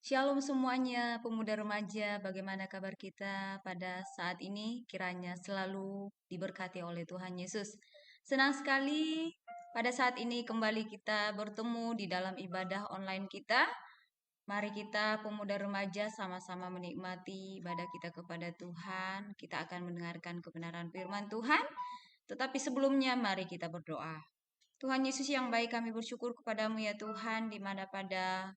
Shalom semuanya, pemuda remaja. Bagaimana kabar kita pada saat ini? Kiranya selalu diberkati oleh Tuhan Yesus. Senang sekali pada saat ini kembali kita bertemu di dalam ibadah online kita. Mari kita pemuda remaja sama-sama menikmati ibadah kita kepada Tuhan. Kita akan mendengarkan kebenaran firman Tuhan. Tetapi sebelumnya mari kita berdoa. Tuhan Yesus yang baik, kami bersyukur kepadamu ya Tuhan, di mana pada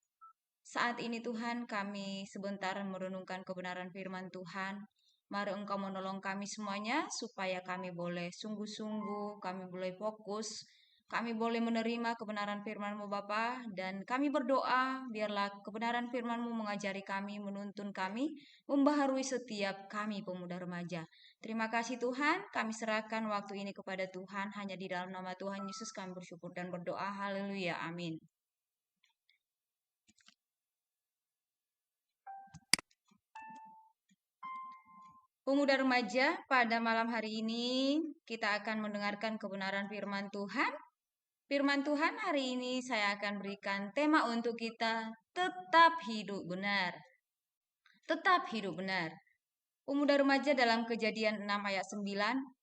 saat ini Tuhan kami sebentar merenungkan kebenaran firman Tuhan. Mari Engkau menolong kami semuanya supaya kami boleh sungguh-sungguh, kami boleh fokus, kami boleh menerima kebenaran firman-Mu Bapa, dan kami berdoa biarlah kebenaran firman-Mu mengajari kami, menuntun kami, membaharui setiap kami pemuda remaja. Terima kasih Tuhan, kami serahkan waktu ini kepada Tuhan, hanya di dalam nama Tuhan Yesus kami bersyukur dan berdoa. Haleluya, amin. Pemuda remaja, pada malam hari ini kita akan mendengarkan kebenaran firman Tuhan. Firman Tuhan hari ini saya akan berikan tema untuk kita, tetap hidup benar. Tetap hidup benar. Pemuda remaja dalam Kejadian 6 ayat 9,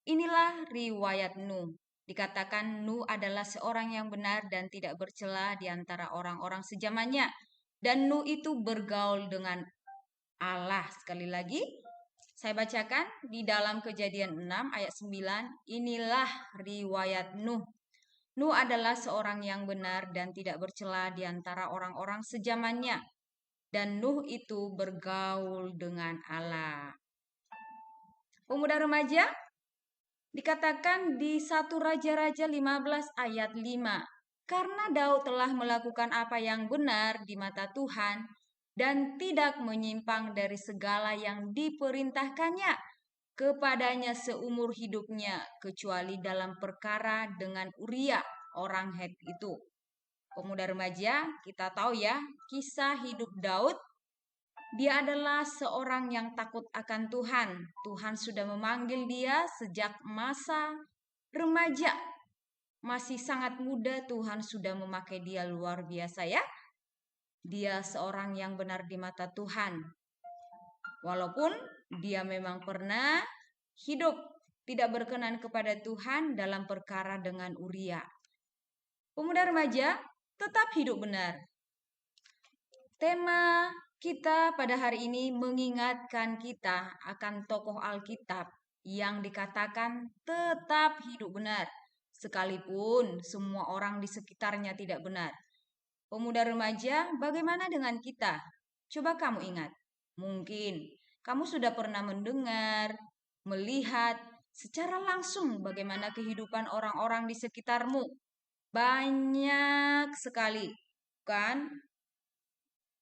inilah riwayat Nuh. Dikatakan Nuh adalah seorang yang benar dan tidak bercela di antara orang-orang sejamannya. Dan Nuh itu bergaul dengan Allah. Sekali lagi, saya bacakan di dalam Kejadian 6 ayat 9, inilah riwayat Nuh. Nuh adalah seorang yang benar dan tidak bercela di antara orang-orang sejamannya. Dan Nuh itu bergaul dengan Allah. Pemuda remaja, dikatakan di 1 Raja-Raja 15 ayat 5, karena Daud telah melakukan apa yang benar di mata Tuhan dan tidak menyimpang dari segala yang diperintahkannya kepadanya seumur hidupnya, kecuali dalam perkara dengan Uria orang Het itu. Pemuda remaja, kita tahu ya, kisah hidup Daud. Dia adalah seorang yang takut akan Tuhan. Tuhan sudah memanggil dia sejak masa remaja. Masih sangat muda, Tuhan sudah memakai dia luar biasa ya. Dia seorang yang benar di mata Tuhan. Walaupun dia memang pernah hidup tidak berkenan kepada Tuhan dalam perkara dengan Uria. Pemuda remaja, tetap hidup benar. Tema kita pada hari ini mengingatkan kita akan tokoh Alkitab yang dikatakan tetap hidup benar, sekalipun semua orang di sekitarnya tidak benar. Pemuda remaja, bagaimana dengan kita? Coba kamu ingat. Mungkin kamu sudah pernah mendengar, melihat secara langsung bagaimana kehidupan orang-orang di sekitarmu. Banyak sekali, kan?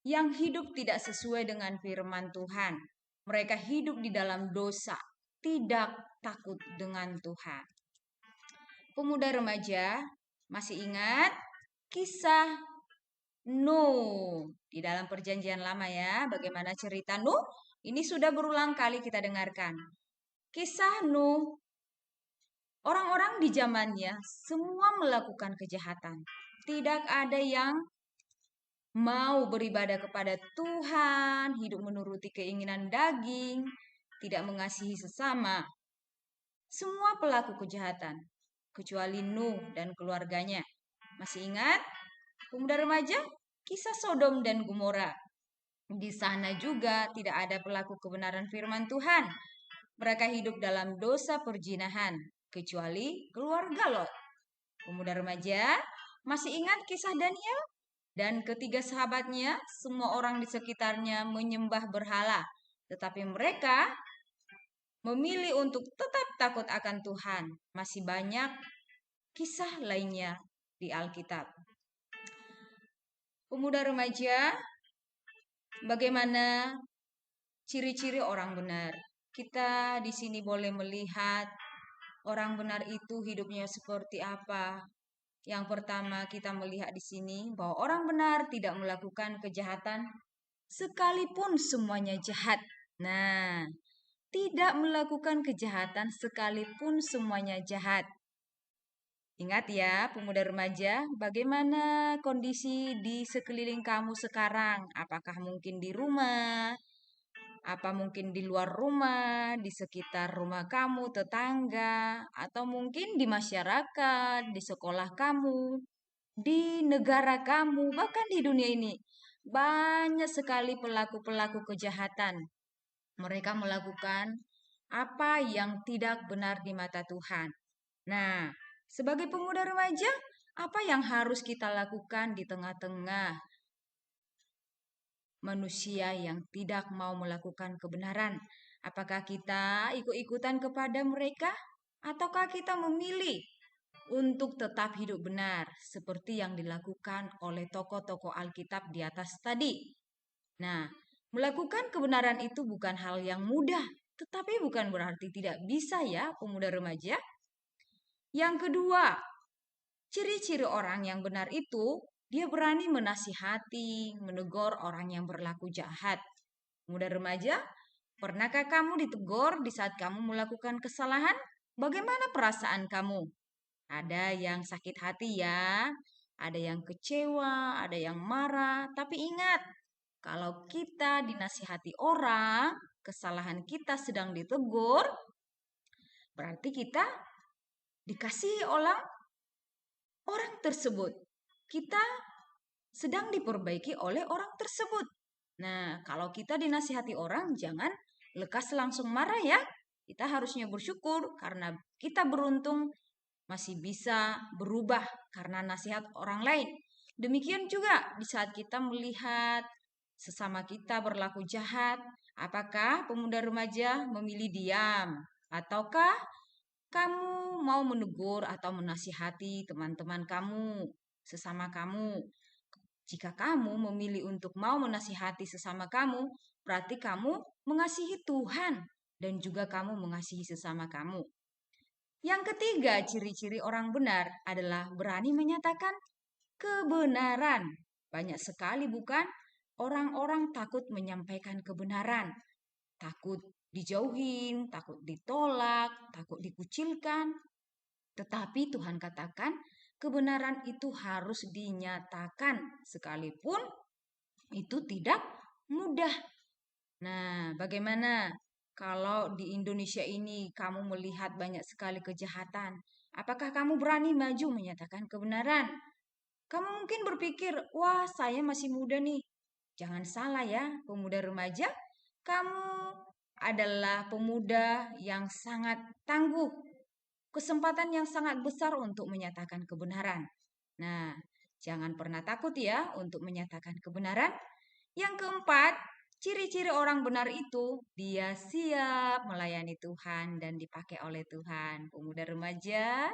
Yang hidup tidak sesuai dengan firman Tuhan. Mereka hidup di dalam dosa, tidak takut dengan Tuhan. Pemuda remaja, masih ingat kisah Nuh di dalam perjanjian lama ya? Bagaimana cerita Nuh? Ini sudah berulang kali kita dengarkan. Kisah Nuh, orang-orang di zamannya semua melakukan kejahatan. Tidak ada yang mau beribadah kepada Tuhan, hidup menuruti keinginan daging, tidak mengasihi sesama. Semua pelaku kejahatan, kecuali Nuh dan keluarganya. Masih ingat, pemuda remaja? Kisah Sodom dan Gomora. Di sana juga tidak ada pelaku kebenaran firman Tuhan. Mereka hidup dalam dosa perjinahan, kecuali keluarga Lot. Pemuda remaja, masih ingat kisah Daniel? Dan ketiga sahabatnya, semua orang di sekitarnya menyembah berhala. Tetapi mereka memilih untuk tetap takut akan Tuhan. Masih banyak kisah lainnya di Alkitab. Pemuda remaja, bagaimana ciri-ciri orang benar? Kita di sini boleh melihat orang benar itu hidupnya seperti apa. Yang pertama kita melihat di sini bahwa orang benar tidak melakukan kejahatan sekalipun semuanya jahat. Nah, tidak melakukan kejahatan sekalipun semuanya jahat. Ingat ya, pemuda remaja, bagaimana kondisi di sekeliling kamu sekarang? Apakah mungkin di rumah? Apa mungkin di luar rumah, di sekitar rumah kamu, tetangga, atau mungkin di masyarakat, di sekolah kamu, di negara kamu, bahkan di dunia ini? Banyak sekali pelaku-pelaku kejahatan. Mereka melakukan apa yang tidak benar di mata Tuhan. Nah, sebagai pemuda remaja, apa yang harus kita lakukan di tengah-tengah manusia yang tidak mau melakukan kebenaran? Apakah kita ikut-ikutan kepada mereka, ataukah kita memilih untuk tetap hidup benar seperti yang dilakukan oleh tokoh-tokoh Alkitab di atas tadi? Nah, melakukan kebenaran itu bukan hal yang mudah, tetapi bukan berarti tidak bisa ya, pemuda remaja. Yang kedua, ciri-ciri orang yang benar itu, dia berani menasihati, menegur orang yang berlaku jahat. Pemuda remaja, pernahkah kamu ditegur di saat kamu melakukan kesalahan? Bagaimana perasaan kamu? Ada yang sakit hati ya, ada yang kecewa, ada yang marah. Tapi ingat, kalau kita dinasihati orang, kesalahan kita sedang ditegur, berarti kita dikasihi oleh orang tersebut. Kita sedang diperbaiki oleh orang tersebut. Nah, kalau kita dinasihati orang, jangan lekas langsung marah ya. Kita harusnya bersyukur karena kita beruntung masih bisa berubah karena nasihat orang lain. Demikian juga di saat kita melihat sesama kita berlaku jahat, apakah pemuda remaja memilih diam ataukah kamu mau menegur atau menasihati teman-teman kamu, sesama kamu? Jika kamu memilih untuk mau menasihati sesama kamu, berarti kamu mengasihi Tuhan dan juga kamu mengasihi sesama kamu. Yang ketiga, ciri-ciri orang benar adalah berani menyatakan kebenaran. Banyak sekali bukan orang-orang takut menyampaikan kebenaran, takut dijauhin, takut ditolak, takut dikucilkan. Tetapi Tuhan katakan kebenaran itu harus dinyatakan sekalipun itu tidak mudah. Nah, bagaimana kalau di Indonesia ini kamu melihat banyak sekali kejahatan? Apakah kamu berani maju menyatakan kebenaran? Kamu mungkin berpikir, wah saya masih muda nih. Jangan salah ya, pemuda remaja. Kamu adalah pemuda yang sangat tangguh. Kesempatan yang sangat besar untuk menyatakan kebenaran. Nah, jangan pernah takut ya untuk menyatakan kebenaran. Yang keempat, ciri-ciri orang benar itu dia siap melayani Tuhan dan dipakai oleh Tuhan. Pemuda remaja,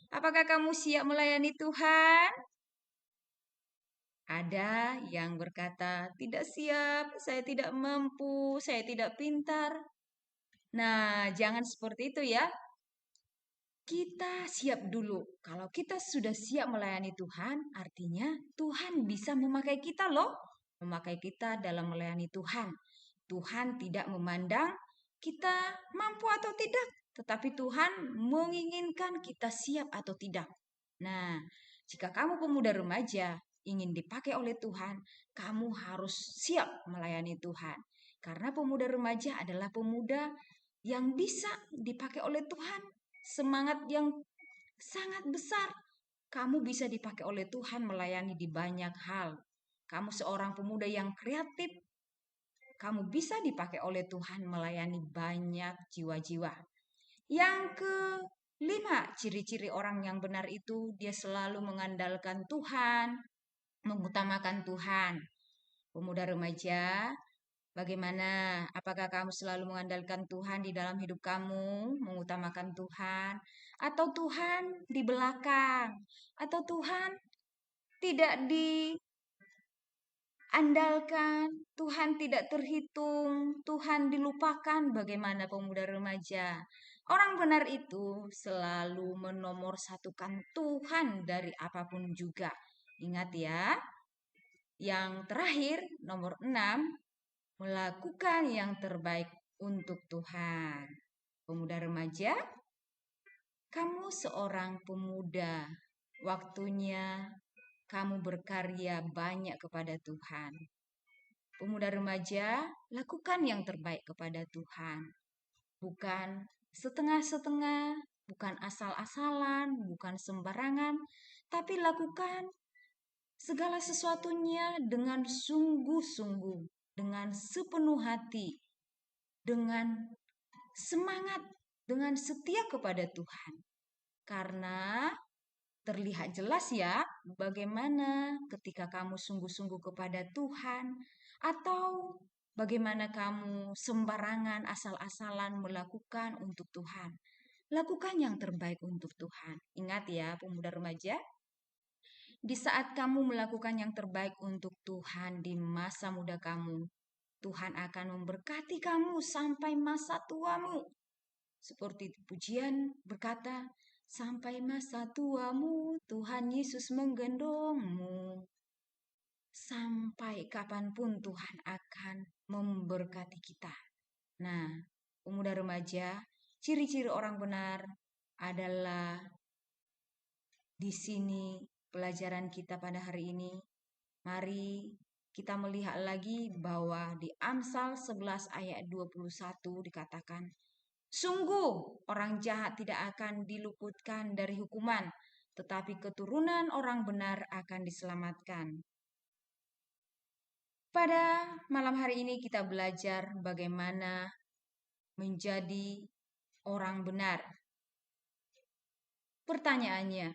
apakah kamu siap melayani Tuhan? Ada yang berkata, tidak siap, saya tidak mampu, saya tidak pintar. Nah, jangan seperti itu ya. Kita siap dulu. Kalau kita sudah siap melayani Tuhan, artinya Tuhan bisa memakai kita loh. Memakai kita dalam melayani Tuhan. Tuhan tidak memandang kita mampu atau tidak, tetapi Tuhan menginginkan kita siap atau tidak. Nah, jika kamu pemuda remaja ingin dipakai oleh Tuhan, kamu harus siap melayani Tuhan. Karena pemuda remaja adalah pemuda yang bisa dipakai oleh Tuhan. Semangat yang sangat besar. Kamu bisa dipakai oleh Tuhan melayani di banyak hal. Kamu seorang pemuda yang kreatif. Kamu bisa dipakai oleh Tuhan melayani banyak jiwa-jiwa. Yang kelima, ciri-ciri orang yang benar itu dia selalu mengandalkan Tuhan, mengutamakan Tuhan. Pemuda remaja, bagaimana? Apakah kamu selalu mengandalkan Tuhan di dalam hidup kamu, mengutamakan Tuhan, atau Tuhan di belakang, atau Tuhan tidak diandalkan, Tuhan tidak terhitung, Tuhan dilupakan? Bagaimana pemuda remaja? Orang benar itu selalu menomorsatukan Tuhan dari apapun juga. Ingat ya. Yang terakhir, nomor 6, melakukan yang terbaik untuk Tuhan. Pemuda remaja, Kamu seorang pemuda, waktunya kamu berkarya banyak kepada Tuhan. Pemuda remaja, lakukan yang terbaik kepada Tuhan. Bukan setengah-setengah, bukan asal-asalan, bukan sembarangan, tapi lakukan segala sesuatunya dengan sungguh-sungguh, dengan sepenuh hati, dengan semangat, dengan setia kepada Tuhan. Karena terlihat jelas ya bagaimana ketika kamu sungguh-sungguh kepada Tuhan atau bagaimana kamu sembarangan asal-asalan melakukan untuk Tuhan. Lakukan yang terbaik untuk Tuhan. Ingat ya pemuda remaja, di saat kamu melakukan yang terbaik untuk Tuhan di masa muda kamu, Tuhan akan memberkati kamu sampai masa tuamu. Seperti pujian berkata, sampai masa tuamu Tuhan Yesus menggendongmu. Sampai kapanpun Tuhan akan memberkati kita. Nah, pemuda remaja, ciri-ciri orang benar adalah di sini pelajaran kita pada hari ini. Mari kita melihat lagi bahwa di Amsal 11 ayat 21 dikatakan, sungguh orang jahat tidak akan diluputkan dari hukuman, tetapi keturunan orang benar akan diselamatkan. Pada malam hari ini kita belajar bagaimana menjadi orang benar. Pertanyaannya,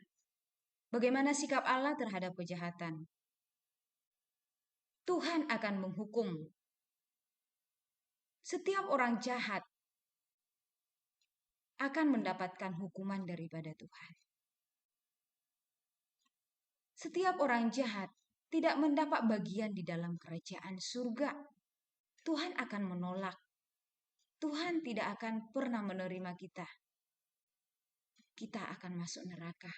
bagaimana sikap Allah terhadap kejahatan? Tuhan akan menghukum setiap orang jahat, akan mendapatkan hukuman daripada Tuhan. Setiap orang jahat tidak mendapat bagian di dalam kerajaan surga. Tuhan akan menolak. Tuhan tidak akan pernah menerima kita. Kita akan masuk neraka.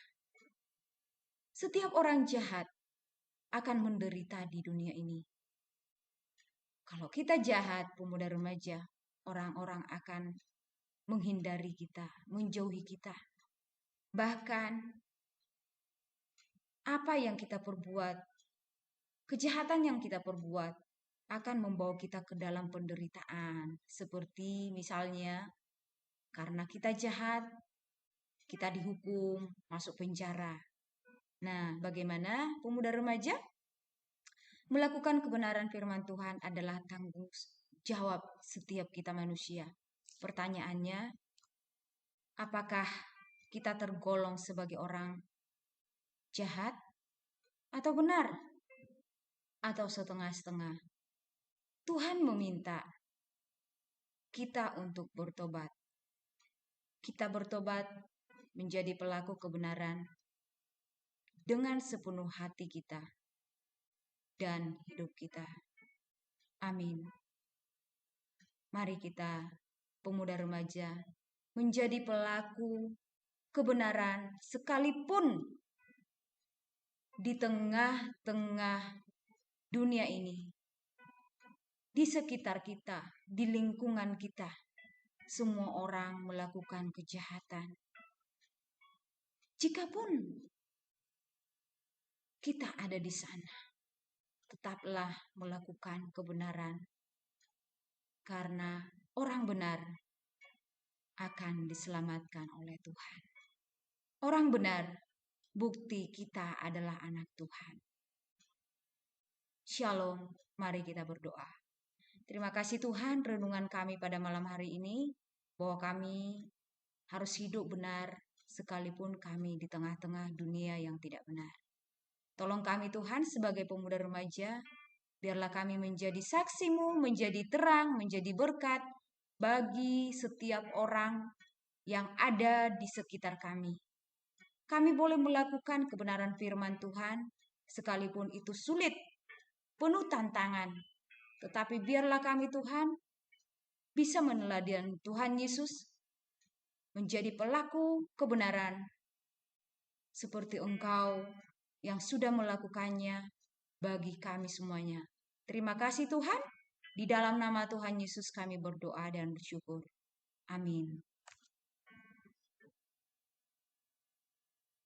Setiap orang jahat akan menderita di dunia ini. Kalau kita jahat, pemuda remaja, orang-orang akan menghindari kita, menjauhi kita. Bahkan apa yang kita perbuat, kejahatan yang kita perbuat akan membawa kita ke dalam penderitaan. Seperti misalnya karena kita jahat, kita dihukum, masuk penjara. Nah, bagaimana pemuda remaja? Melakukan kebenaran firman Tuhan adalah tanggung jawab setiap kita manusia. Pertanyaannya, apakah kita tergolong sebagai orang jahat atau benar? Atau setengah-setengah? Tuhan meminta kita untuk bertobat. Kita bertobat menjadi pelaku kebenaran dengan sepenuh hati kita dan hidup kita. Amin. Mari kita, pemuda remaja, menjadi pelaku kebenaran sekalipun di tengah-tengah dunia ini, di sekitar kita, di lingkungan kita, semua orang melakukan kejahatan. Jikapun kita ada di sana, tetaplah melakukan kebenaran, karena orang benar akan diselamatkan oleh Tuhan. Orang benar, bukti kita adalah anak Tuhan. Shalom, mari kita berdoa. Terima kasih Tuhan, renungan kami pada malam hari ini, bahwa kami harus hidup benar sekalipun kami di tengah-tengah dunia yang tidak benar. Tolong kami Tuhan sebagai pemuda remaja, biarlah kami menjadi saksi-Mu, menjadi terang, menjadi berkat bagi setiap orang yang ada di sekitar kami. Kami boleh melakukan kebenaran firman Tuhan, sekalipun itu sulit, penuh tantangan. Tetapi biarlah kami Tuhan bisa meneladani Tuhan Yesus, menjadi pelaku kebenaran, seperti Engkau yang sudah melakukannya bagi kami semuanya. Terima kasih Tuhan, di dalam nama Tuhan Yesus kami berdoa dan bersyukur. Amin.